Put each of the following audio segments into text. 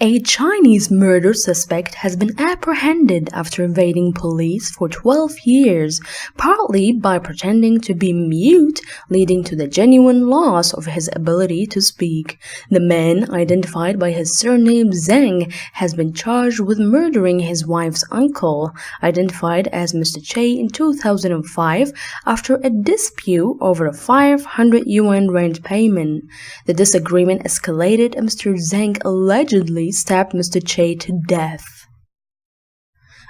A Chinese murder suspect has been apprehended after evading police for 12 years, partly by pretending to be mute, leading to the genuine loss of his ability to speak. The man, identified by his surname Zhang, has been charged with murdering his wife's uncle, identified as Mr. Che in 2005, after a dispute over a 500 yuan rent payment. The disagreement escalated and Mr. Zhang allegedly stabbed Mr. Che to death.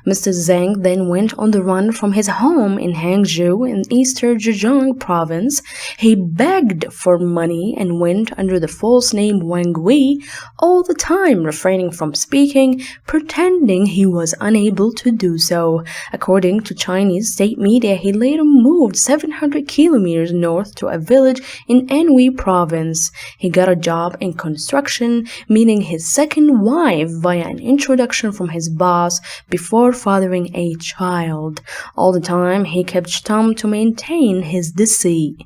Mr. Zhang then went on the run from his home in Hangzhou in eastern Zhejiang province. He begged for money and went under the false name Wang Gui, all the time refraining from speaking, pretending he was unable to do so. According to Chinese state media, he later moved 700 kilometers north to a village in Anhui province. He got a job in construction, meeting his second wife via an introduction from his boss before fathering a child. All the time, he kept stum to maintain his deceit.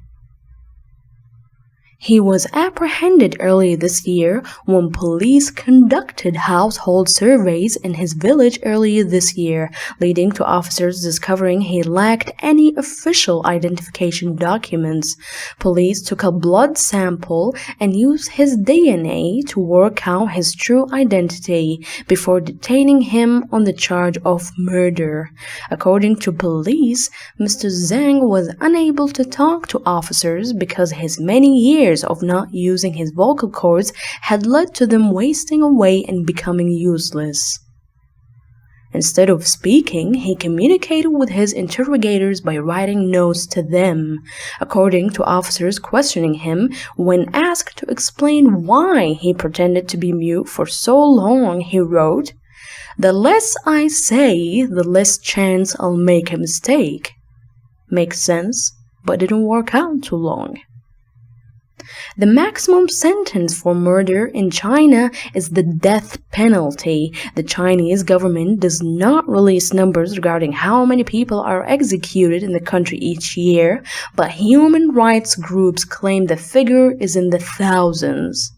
He was apprehended earlier this year when police conducted household surveys in his village earlier this year, leading to officers discovering he lacked any official identification documents. Police took a blood sample and used his DNA to work out his true identity before detaining him on the charge of murder. According to police, Mr. Zhang was unable to talk to officers because his many years of not using his vocal cords had led to them wasting away and becoming useless. Instead of speaking, he communicated with his interrogators by writing notes to them. According to officers questioning him, when asked to explain why he pretended to be mute for so long, he wrote, "The less I say, the less chance I'll make a mistake." Makes sense, but didn't work out too long. The maximum sentence for murder in China is the death penalty. The Chinese government does not release numbers regarding how many people are executed in the country each year, but human rights groups claim the figure is in the thousands.